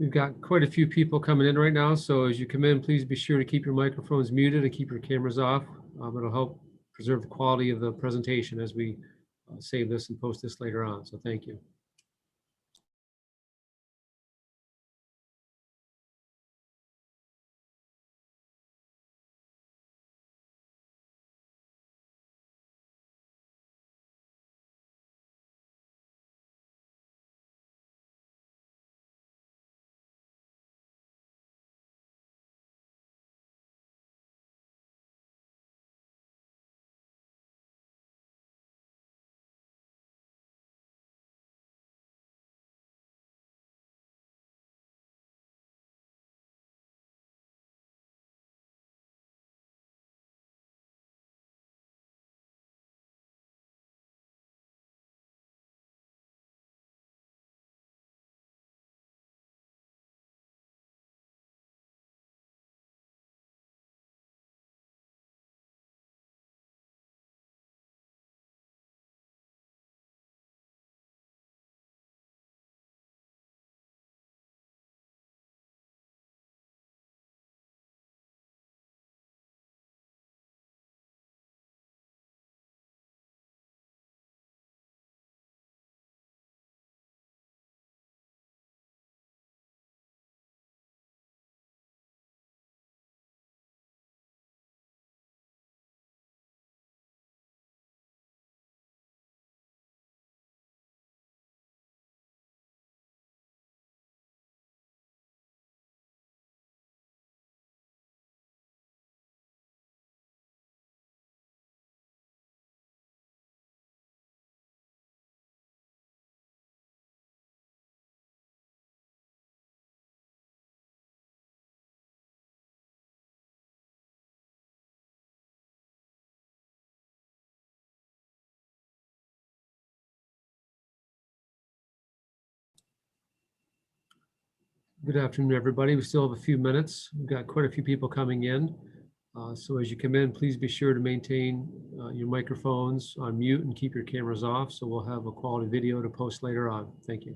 We've got quite a few people coming in right now, so as you come in, please be sure to keep your microphones muted and keep your cameras off. It'll help preserve the quality of the presentation as we save this and post this later on, so thank you. Good afternoon, everybody. We still have a few minutes. We've got quite a few people coming in. So as you come in, please be sure to maintain your microphones on mute and keep your cameras off, so we'll have a quality video to post later on. Thank you.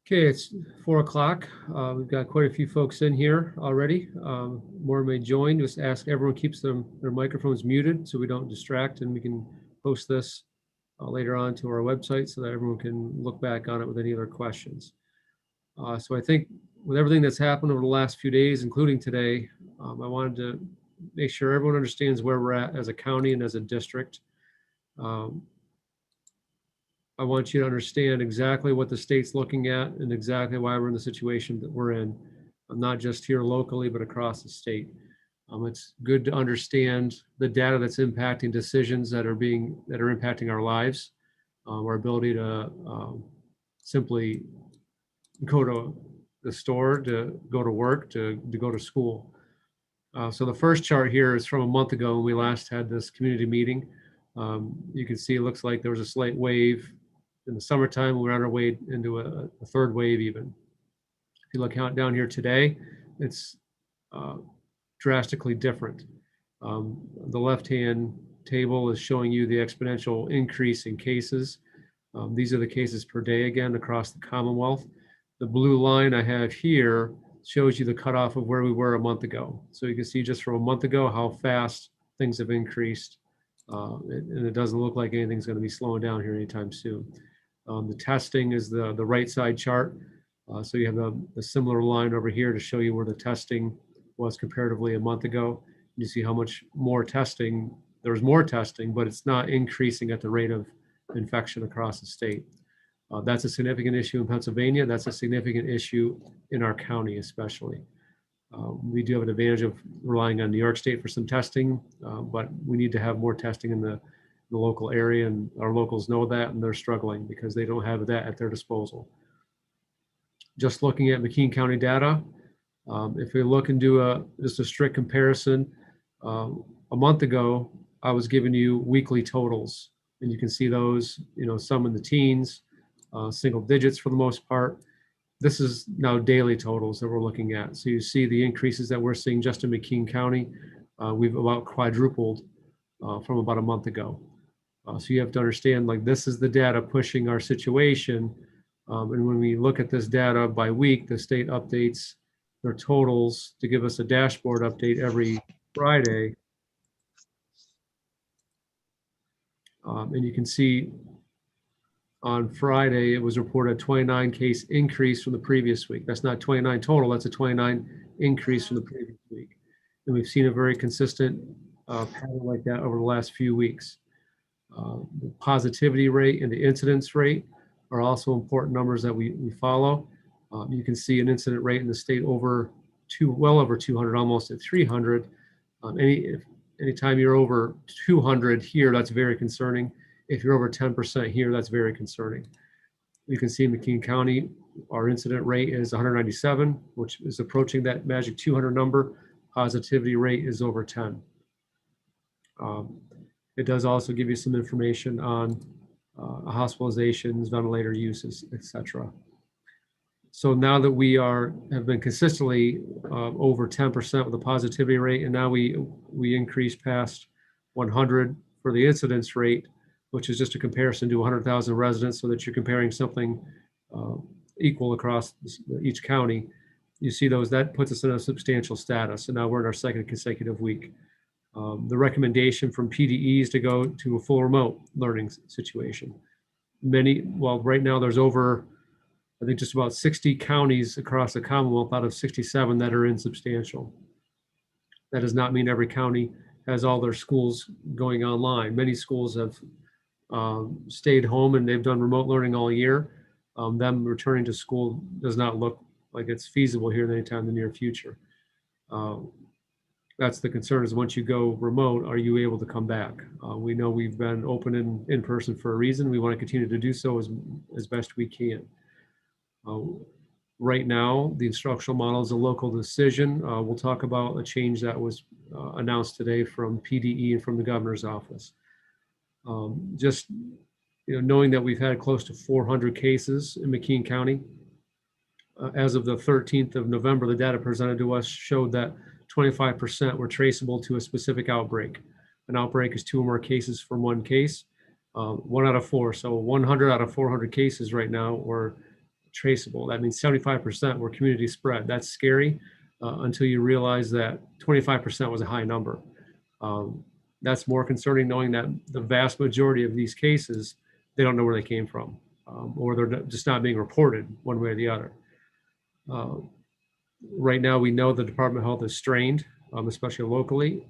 Okay, it's 4 o'clock. We've got quite a few folks in here already. More may join. Just ask everyone keeps their microphones muted so we don't distract, and we can post this later on to our website so that everyone can look back on it with any other questions. So I think with everything that's happened over the last few days, including today, I wanted to make sure everyone understands where we're at as a county and as a district. I want you to understand exactly what the state's looking at and exactly why we're in the situation that we're in, not just here locally, but across the state. It's good to understand the data that's impacting decisions that are impacting our lives, our ability to simply go to the store, to go to work, to go to school. So the first chart here is from a month ago when we last had this community meeting. You can see it looks like there was a slight wave in the summertime. We're on our way into a third wave even. If you look out down here today, it's drastically different. The left-hand table is showing you the exponential increase in cases. These are the cases per day again across the Commonwealth. The blue line I have here shows you the cutoff of where we were a month ago. So you can see just from a month ago how fast things have increased. And it doesn't look like anything's going to be slowing down here anytime soon. The testing is the right side chart. So you have the similar line over here to show you where the testing was comparatively a month ago. You see how much more testing, there's more testing, but it's not increasing at the rate of infection across the state. That's a significant issue in Pennsylvania. That's a significant issue in our county especially. We do have an advantage of relying on New York State for some testing, but we need to have more testing in the local area, and our locals know that, and they're struggling because they don't have that at their disposal. Just looking at McKean County data, if we look and do just a strict comparison, a month ago, I was giving you weekly totals, and you can see those, some in the teens, single digits for the most part. This is now daily totals that we're looking at. So you see the increases that we're seeing just in McKean County. We've about quadrupled from about a month ago. So you have to understand, like, this is the data pushing our situation. And when we look at this data by week, the state updates their totals to give us a dashboard update every Friday. And you can see on Friday, it was reported a 29 case increase from the previous week. That's not 29 total, that's a 29 increase from the previous week. And we've seen a very consistent pattern like that over the last few weeks. The positivity rate and the incidence rate are also important numbers that we follow. You can see an incident rate in the state well over 200, almost at 300. Anytime you're over 200 here, that's very concerning. If you're over 10% here, that's very concerning. You can see in McKean County, our incident rate is 197, which is approaching that magic 200 number. Positivity rate is over 10. It does also give you some information on hospitalizations, ventilator uses, etc. So now that we have been consistently over 10% with the positivity rate, and now we increase past 100 for the incidence rate, which is just a comparison to 100,000 residents, so that you're comparing something equal across each county. You see those, that puts us in a substantial status. And now we're in our second consecutive week. The recommendation from PDE is to go to a full remote learning situation. Right now there's over, I think, just about 60 counties across the Commonwealth out of 67 that are insubstantial. That does not mean every county has all their schools going online. Many schools have stayed home and they've done remote learning all year. Them returning to school does not look like it's feasible here anytime in the near future. That's the concern, is once you go remote, are you able to come back? We know we've been open in person for a reason. We want to continue to do so as best we can. Right now, the instructional model is a local decision. We'll talk about a change that was announced today from PDE and from the governor's office. Just knowing that we've had close to 400 cases in McKean County. As of the 13th of November, the data presented to us showed that 25% were traceable to a specific outbreak. An outbreak is 2 or more cases from one case, 1 out of 4. So 100 out of 400 cases right now were traceable. That means 75% were community spread. That's scary until you realize that 25% was a high number. That's more concerning, knowing that the vast majority of these cases, they don't know where they came from, or they're just not being reported one way or the other. Right now, we know the Department of Health is strained, especially locally.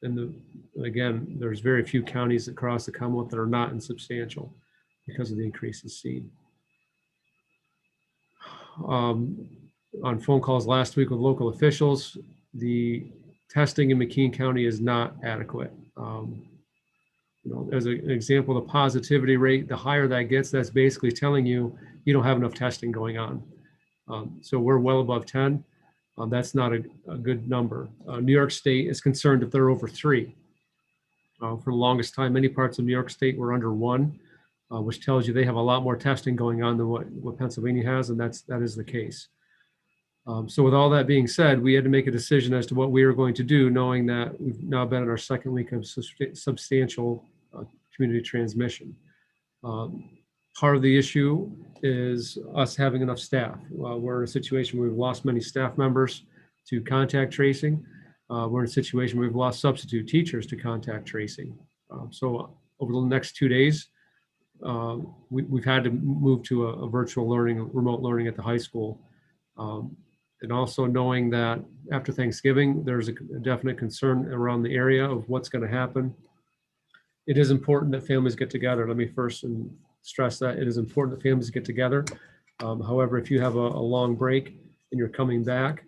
Again, there's very few counties across the Commonwealth that are not insubstantial because of the increases seen. On phone calls last week with local officials, the testing in McKean County is not adequate. As an example, the positivity rate, the higher that gets, that's basically telling you you don't have enough testing going on. So we're well above 10. That's not a good number. New York State is concerned if they're over 3. For the longest time, many parts of New York State were under 1, which tells you they have a lot more testing going on than what Pennsylvania has, and that is the case. So with all that being said, we had to make a decision as to what we were going to do, knowing that we've now been in our second week of substantial community transmission. Part of the issue is us having enough staff. We're in a situation where we've lost many staff members to contact tracing. We're in a situation where we've lost substitute teachers to contact tracing. So over the next 2 days, we've had to move to a virtual learning, remote learning at the high school. And also knowing that after Thanksgiving, there's a definite concern around the area of what's going to happen. It is important that families get together. Let me first stress that it is important that families get together. However, if you have a long break and you're coming back,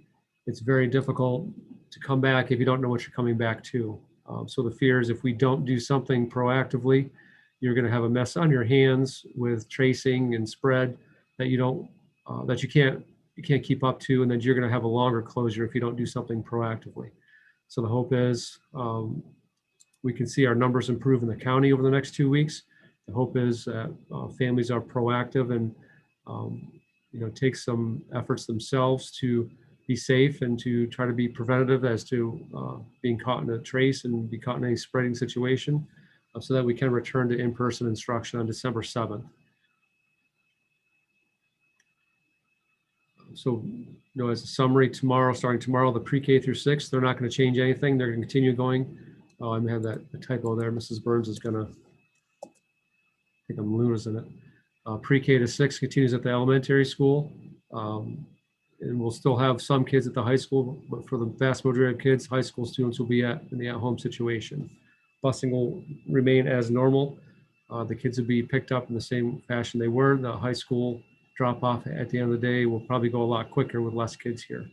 it's very difficult to come back if you don't know what you're coming back to. So the fear is if we don't do something proactively, you're going to have a mess on your hands with tracing and spread that you can't keep up to, and then you're going to have a longer closure if you don't do something proactively. So the hope is we can see our numbers improve in the county over the next 2 weeks. The hope is that families are proactive and take some efforts themselves to be safe and to try to be preventative as to being caught in a trace and be caught in any spreading situation, so that we can return to in-person instruction on December 7th. So, as a summary, starting tomorrow, the pre-K through 6, they're not going to change anything. They're going to continue going. Oh, I may have that typo there. Mrs. Burns is going to, I think I'm losing it. Pre-K to 6 continues at the elementary school. And we'll still have some kids at the high school, but for the vast majority of kids, high school students will be in the at-home situation. Busing will remain as normal. The kids will be picked up in the same fashion they were. The high school drop off at the end of the day will probably go a lot quicker with less kids here.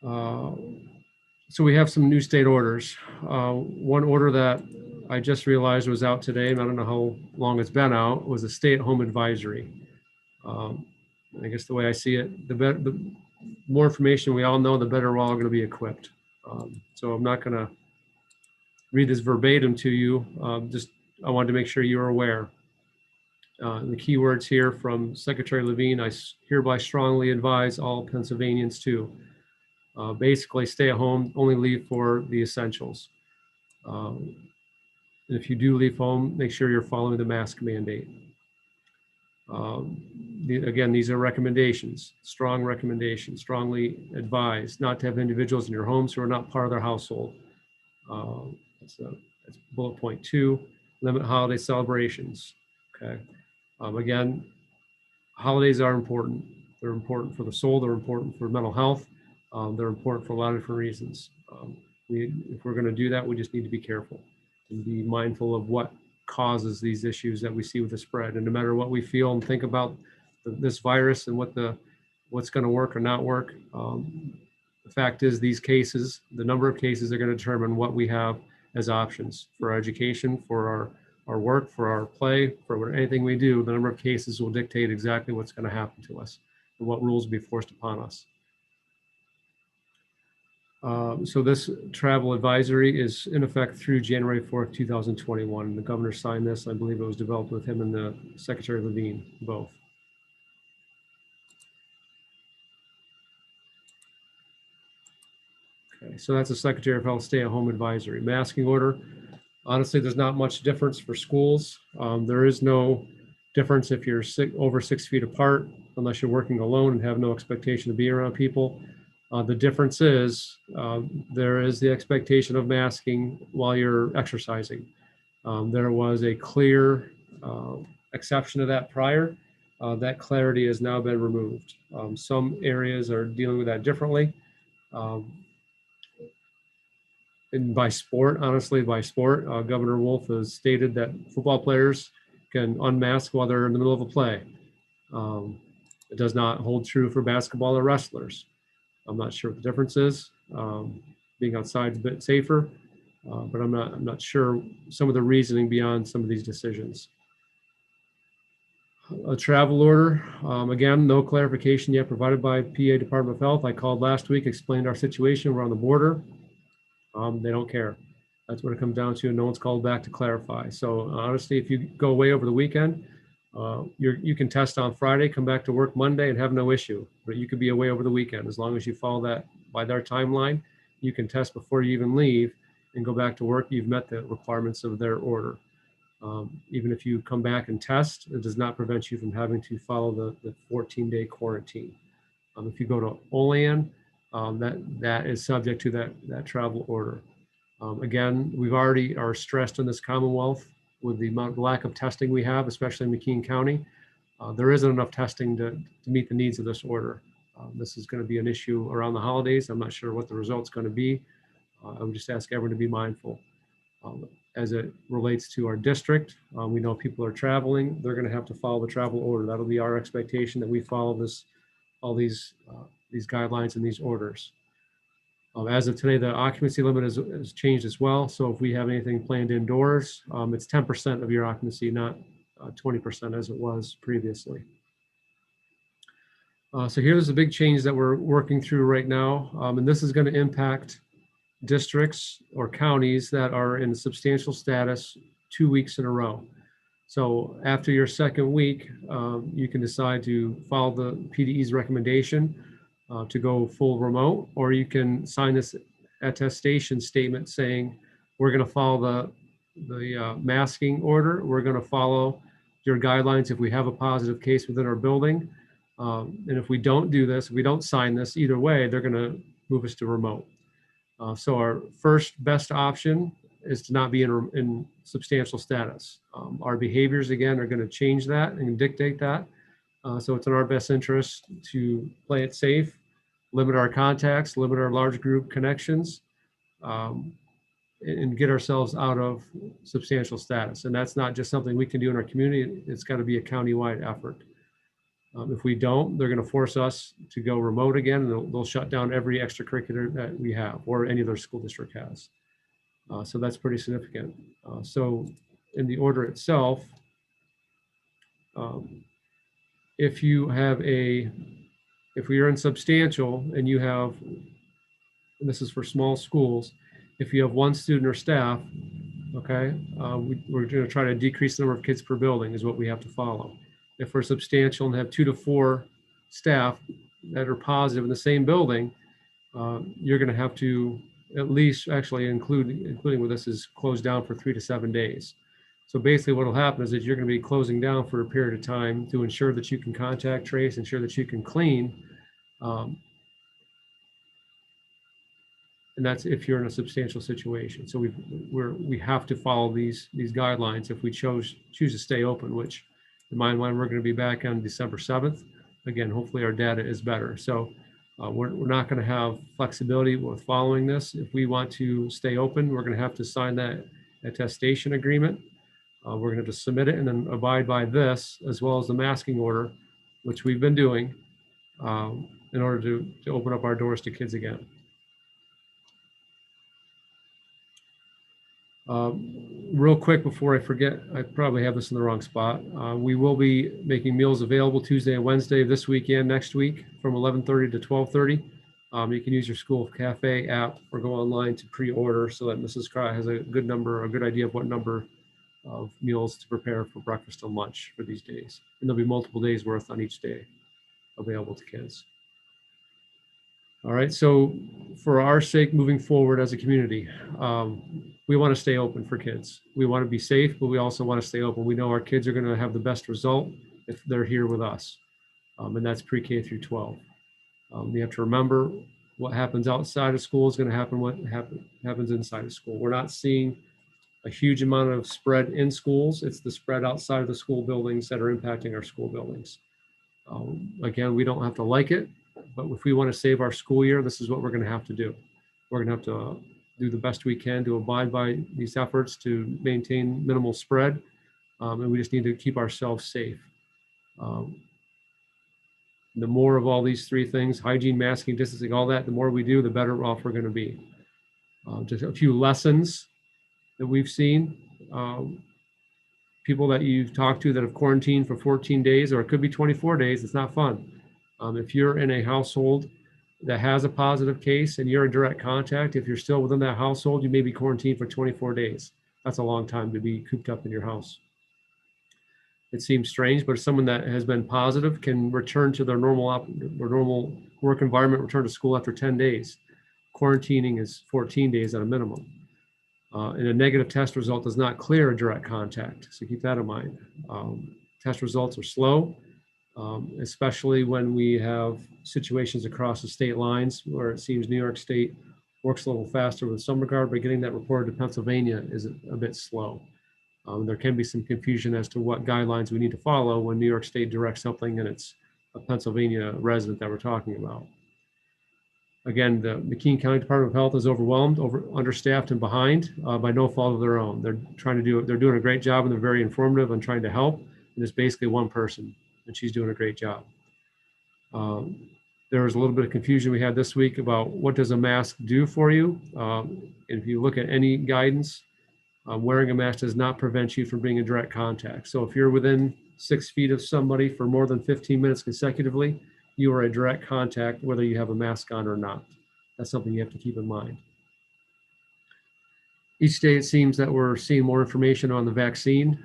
So we have some new state orders. One order that I just realized was out today, and I don't know how long it's been out, was a stay-at-home advisory. I guess the way I see it, the more information we all know, the better we're all going to be equipped. So I'm not going to read this verbatim to you. I wanted to make sure you are aware. The key words here from Secretary Levine: I hereby strongly advise all Pennsylvanians to basically stay at home, only leave for the essentials. And if you do leave home, make sure you're following the mask mandate. Again, these are recommendations, strong recommendations, strongly advised not to have individuals in your homes who are not part of their household. That's bullet point 2, limit holiday celebrations. Okay. Again, holidays are important. They're important for the soul. They're important for mental health. They're important for a lot of different reasons. If we're going to do that, we just need to be careful and be mindful of what causes these issues that we see with the spread. And no matter what we feel and think about this virus and what's going to work or not work, the fact is these cases, the number of cases are going to determine what we have as options for our education, for our work, for our play, for anything we do. The number of cases will dictate exactly what's going to happen to us and what rules will be forced upon us. So this travel advisory is in effect through January 4th, 2021. The governor signed this. I believe it was developed with him and the Secretary Levine, both. Okay, so that's the Secretary of Health stay-at-home advisory. Masking order. Honestly, there's not much difference for schools. There is no difference if you're over 6 feet apart, unless you're working alone and have no expectation to be around people. The difference is there is the expectation of masking while you're exercising. There was a clear exception to that prior. That clarity has now been removed. Some areas are dealing with that differently. And by sport, honestly, Governor Wolf has stated that football players can unmask while they're in the middle of a play. It does not hold true for basketball or wrestlers. I'm not sure what the difference is. Being outside is a bit safer, but I'm not sure some of the reasoning beyond some of these decisions. A travel order, again, no clarification yet provided by PA Department of Health. I called last week, explained our situation. We're on the border. They don't care. That's what it comes down to. And no one's called back to clarify. So honestly, if you go away over the weekend, you can test on Friday, come back to work Monday and have no issue, but you could be away over the weekend. As long as you follow that by their timeline, you can test before you even leave and go back to work. You've met the requirements of their order. Even if you come back and test, it does not prevent you from having to follow the 14-day quarantine. If you go to OLAN, that is subject to that travel order. Again, we've already are stressed in this Commonwealth with the lack of testing we have, especially in McKean County. There isn't enough testing to meet the needs of this order. This is going to be an issue around the holidays. I'm not sure what the result's going to be. I would just ask everyone to be mindful. As it relates to our district, we know people are traveling. They're going to have to follow the travel order. That'll be our expectation, that we follow all these guidelines and these orders. As of today, the occupancy limit has changed as well. So if we have anything planned indoors, it's 10% of your occupancy, not 20% as it was previously. So here's the big change that we're working through right now. And this is going to impact districts or counties that are in substantial status 2 weeks in a row. So after your second week, you can decide to follow the PDE's recommendation to go full remote, or you can sign this attestation statement saying, we're going to follow the masking order. We're going to follow your guidelines if we have a positive case within our building. And if we don't do this, if we don't sign this, either way, they're going to move us to remote. So our first best option is to not be in substantial status. Our behaviors, again, are going to change that and dictate that. So it's in our best interest to play it safe, limit our contacts, limit our large group connections, and get ourselves out of substantial status. And that's not just something we can do in our community. It's got to be a county-wide effort. If we don't, they're going to force us to go remote again, and they'll shut down every extracurricular that we have or any other school district has. So that's pretty significant. So in the order itself, if we are in substantial and you have, and this is for small schools, if you have one student or staff, okay, we're going to try to decrease the number of kids per building is what we have to follow. If we're substantial and have 2 to 4 staff that are positive in the same building, you're going to have to at least, actually including with this, is close down for 3 to 7 days. So basically what will happen is that you're going to be closing down for a period of time to ensure that you can contact trace, ensure that you can clean. And that's if you're in a substantial situation. So we have to follow these guidelines if we choose to stay open, which in my mind, we're going to be back on December 7th. Again, hopefully our data is better. So we're not going to have flexibility with following this. If we want to stay open, we're going to have to sign that attestation agreement. We're going to just submit it and then abide by this, as well as the masking order, which we've been doing in order to open up our doors to kids again. Real quick before I forget, I probably have this in the wrong spot. We will be making meals available Tuesday and Wednesday of this weekend, next week, from 11:30 to 12:30. You can use your school cafe app or go online to pre-order so that Mrs. Cry has a good idea of what number of meals to prepare for breakfast and lunch for these days. And there'll be multiple days worth on each day available to kids. All right, so for our sake moving forward as a community, we want to stay open for kids. We want to be safe, but we also want to stay open. We know our kids are going to have the best result if they're here with us, and that's pre-K through 12. We have to remember what happens outside of school is going to happen what happens inside of school. We're not seeing a huge amount of spread in schools. It's the spread outside of the school buildings that are impacting our school buildings. Again, we don't have to like it, but if we want to save our school year, this is what we're going to have to do. We're going to have to do the best we can to abide by these efforts to maintain minimal spread, and we just need to keep ourselves safe. The more of all these three things, hygiene, masking, distancing, all that, the more we do, the better off we're going to be. Just a few lessons that we've seen. People that you've talked to that have quarantined for 14 days, or it could be 24 days, it's not fun. If you're in a household that has a positive case and you're in direct contact, if you're still within that household, you may be quarantined for 24 days. That's a long time to be cooped up in your house. It seems strange, but someone that has been positive can return to their normal work environment, return to school after 10 days. Quarantining is 14 days at a minimum. And a negative test result does not clear a direct contact. So keep that in mind. Test results are slow, especially when we have situations across the state lines where it seems New York State works a little faster with some regard, but getting that reported to Pennsylvania is a bit slow. There can be some confusion as to what guidelines we need to follow when New York State directs something and it's a Pennsylvania resident that we're talking about. Again, the McKean County Department of Health is overwhelmed, understaffed, and behind by no fault of their own. They're doing a great job, and they're very informative on trying to help. And it's basically one person, and she's doing a great job. There was a little bit of confusion we had this week about what does a mask do for you. If you look at any guidance, wearing a mask does not prevent you from being in direct contact. So if you're within 6 feet of somebody for more than 15 minutes consecutively, you are in direct contact, whether you have a mask on or not. That's something you have to keep in mind. Each day it seems that we're seeing more information on the vaccine.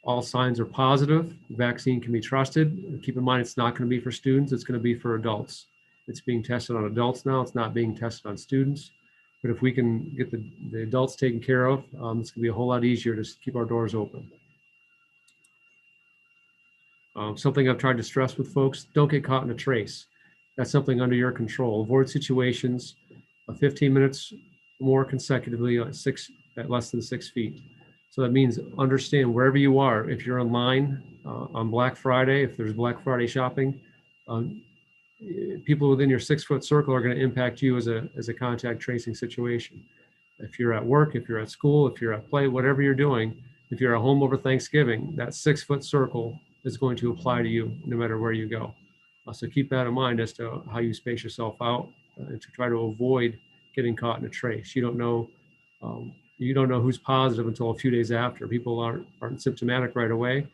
All signs are positive. The vaccine can be trusted. Keep in mind, it's not going to be for students. It's going to be for adults. It's being tested on adults now. It's not being tested on students. But if we can get the adults taken care of, it's going to be a whole lot easier to keep our doors open. Something I've tried to stress with folks, don't get caught in a trace. That's something under your control. Avoid situations of 15 minutes more consecutively at less than 6 feet. So that means understand wherever you are. If you're online on Black Friday, if there's Black Friday shopping, people within your 6-foot circle are going to impact you as a contact tracing situation. If you're at work, if you're at school, if you're at play, whatever you're doing, if you're at home over Thanksgiving, that 6-foot circle is going to apply to you no matter where you go. So keep that in mind as to how you space yourself out and to try to avoid getting caught in a trace. You don't know who's positive until a few days after. People aren't symptomatic right away.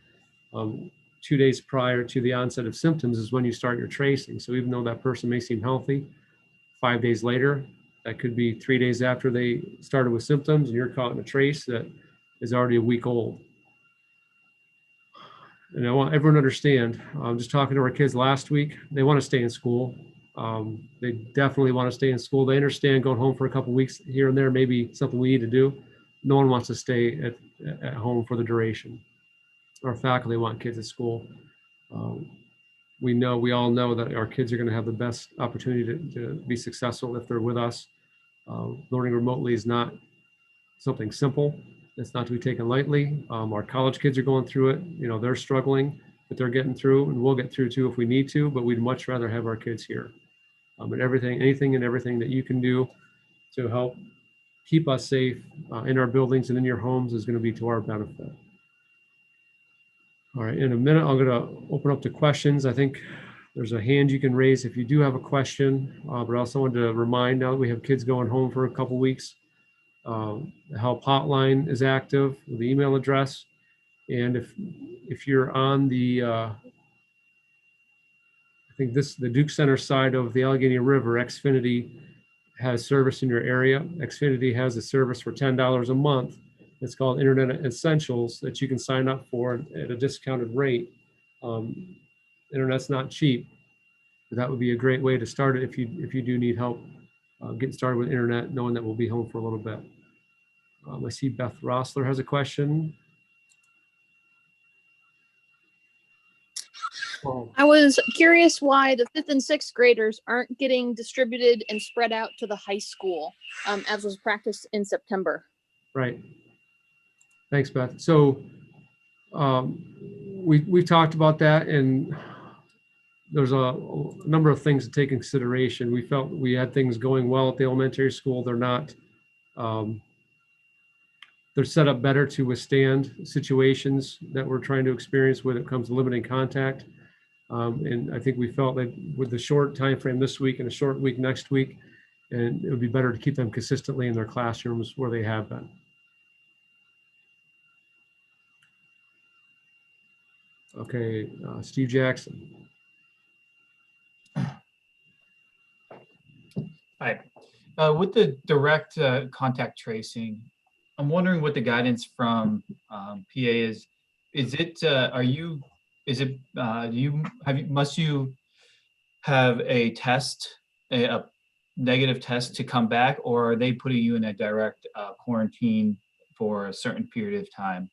2 days prior to the onset of symptoms is when you start your tracing. So even though that person may seem healthy, 5 days later, that could be 3 days after they started with symptoms, and you're caught in a trace that is already a week old. And I want everyone to understand, just talking to our kids last week, they want to stay in school. They definitely want to stay in school. They understand going home for a couple of weeks here and there may be something we need to do. No one wants to stay at home for the duration. Our faculty want kids at school. We all know that our kids are going to have the best opportunity to be successful if they're with us. Learning remotely is not something simple. It's not to be taken lightly. Our college kids are going through it. They're struggling, but they're getting through, and we'll get through too if we need to, but we'd much rather have our kids here. And anything and everything that you can do to help keep us safe in our buildings and in your homes is going to be to our benefit. All right, in a minute, I'm going to open up to questions. I think there's a hand you can raise if you do have a question, but I also wanted to remind, now that we have kids going home for a couple weeks, the help hotline is active with the email address. And if you're on I think the Duke Center side of the Allegheny River, Xfinity has service in your area. Xfinity has a service for $10 a month. It's called Internet Essentials that you can sign up for at a discounted rate. Internet's not cheap, but that would be a great way to start it if you do need help getting started with internet, knowing that we'll be home for a little bit. I see Beth Rossler has a question. I was curious why the 5th and 6th graders aren't getting distributed and spread out to the high school, as was practiced in September. Right. Thanks, Beth. So we've talked about that, and there's a number of things to take in consideration. We felt we had things going well at the elementary school. They're not. They're set up better to withstand situations that we're trying to experience when it comes to limiting contact. And I think we felt that with the short time frame this week and a short week next week, and it would be better to keep them consistently in their classrooms where they have been. Okay, Steve Jackson. Hi. With the direct contact tracing, I'm wondering what the guidance from PA is. Is it, must you have a test, a negative test to come back, or are they putting you in a direct quarantine for a certain period of time?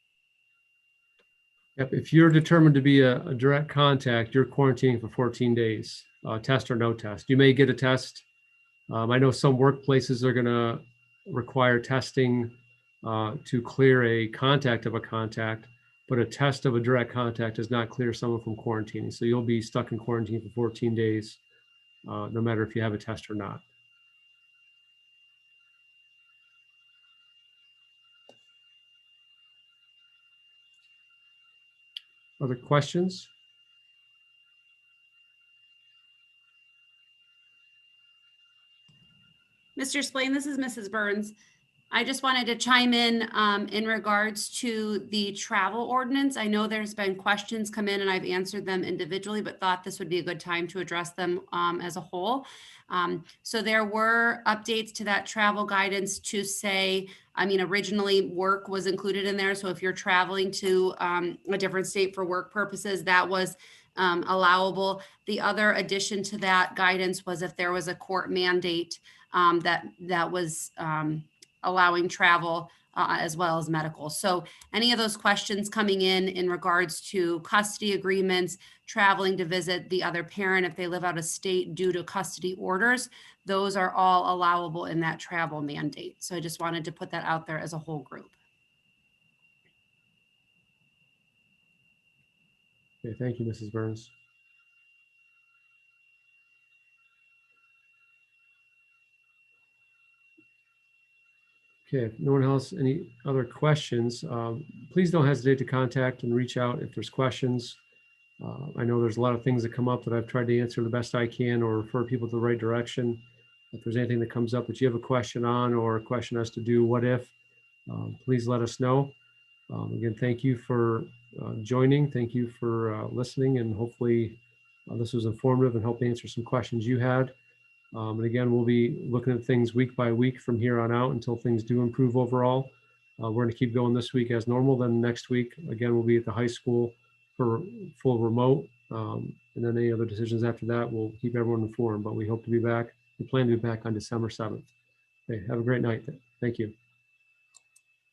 Yep, if you're determined to be a direct contact, you're quarantining for 14 days, test or no test. You may get a test. I know some workplaces are going to require testing to clear a contact of a contact, but a test of a direct contact does not clear someone from quarantining. So you'll be stuck in quarantine for 14 days, no matter if you have a test or not. Other questions? Mr. Splain, this is Mrs. Burns. I just wanted to chime in regards to the travel ordinance. I know there's been questions come in and I've answered them individually, but thought this would be a good time to address them as a whole. So there were updates to that travel guidance to say, I mean, originally work was included in there. So if you're traveling to a different state for work purposes, that was allowable. The other addition to that guidance was if there was a court mandate that was allowing travel as well as medical. So any of those questions coming in regards to custody agreements, traveling to visit the other parent if they live out of state due to custody orders, those are all allowable in that travel mandate. So I just wanted to put that out there as a whole group. Okay, thank you, Mrs. Burns. Okay, if no one else, any other questions, please don't hesitate to contact and reach out if there's questions. I know there's a lot of things that come up that I've tried to answer the best I can or refer people to the right direction. If there's anything that comes up that you have a question on or a question as to do what if, please let us know. Again, thank you for joining. Thank you for listening, and hopefully this was informative and helped answer some questions you had. And again, we'll be looking at things week by week from here on out until things do improve overall. We're going to keep going this week as normal. Then next week, again, we'll be at the high school for full remote. And then any other decisions after that, we'll keep everyone informed. But we hope to be back. We plan to be back on December 7th. Okay, have a great night. Thank you.